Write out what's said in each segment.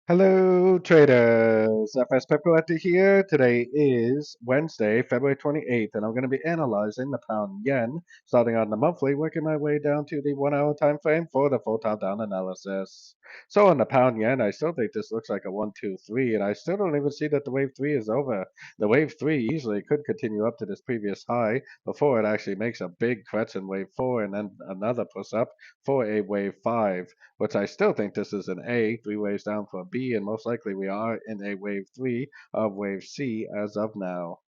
Hello, traders. FX Pip Collector here. Today is Wednesday, February 28th, and I'm going to be analyzing the pound yen, starting on the monthly, working my way down to the 1 hour time frame for the full top down analysis. So on the pound yen, I still think this looks like a 1, 2, 3, and I still don't even see that the wave 3 is over. The wave 3 easily could continue up to this previous high before it actually makes a big correction in wave 4 and then another push up for a wave 5, which I still think this is an A, 3 waves down for a B, and most likely we are in a wave 3 of wave C as of now.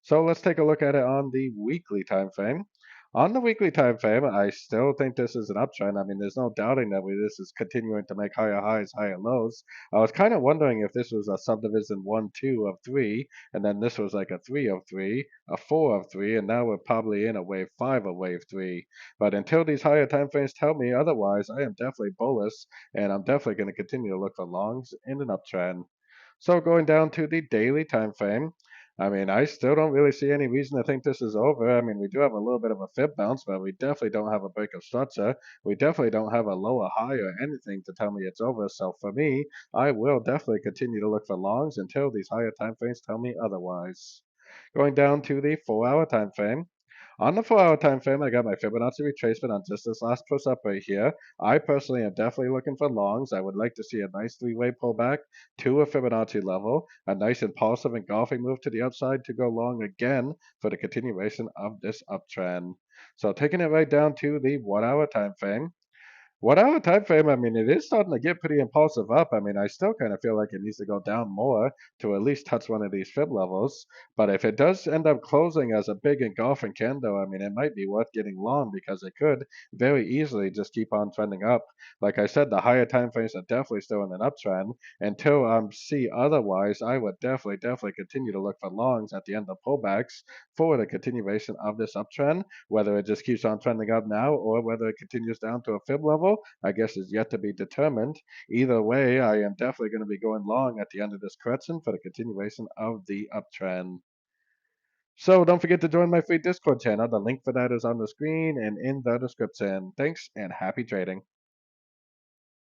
So let's take a look at it on the weekly time frame. On the weekly time frame, I still think this is an uptrend. I mean, there's no doubting that this is continuing to make higher highs, higher lows. I was kind of wondering if this was a subdivision 1, 2 of 3, and then this was like a 3 of 3, a 4 of 3, and now we're probably in a wave 5 of wave 3. But until these higher time frames tell me otherwise, I am definitely bullish, and I'm definitely going to continue to look for longs in an uptrend. So going down to the daily time frame, I mean, I still don't really see any reason to think this is over. I mean, we do have a little bit of a fib bounce, but we definitely don't have a break of structure. We definitely don't have a lower high or anything to tell me it's over. So for me, I will definitely continue to look for longs until these higher time frames tell me otherwise. Going down to the 4 hour time frame. On the 4 hour time frame, I got my Fibonacci retracement on just this last push up right here. I personally am definitely looking for longs. I would like to see a nice 3 way pullback to a Fibonacci level, a nice impulsive engulfing move to the upside to go long again for the continuation of this uptrend. So taking it right down to the 1 hour time frame. 1 hour time frame, I mean, it is starting to get pretty impulsive up. I mean, I still kind of feel like it needs to go down more to at least touch one of these fib levels. But if it does end up closing as a big engulfing candle, I mean, it might be worth getting long because it could very easily just keep on trending up. Like I said, the higher time frames are definitely still in an uptrend. Until see otherwise, I would definitely continue to look for longs at the end of pullbacks for the continuation of this uptrend. Whether it just keeps on trending up now or whether it continues down to a fib level, I guess is yet to be determined. Either way, I am definitely going to be going long at the end of this correction for the continuation of the uptrend. So don't forget to join my free Discord channel. The link for that is on the screen and in the description. Thanks and happy trading.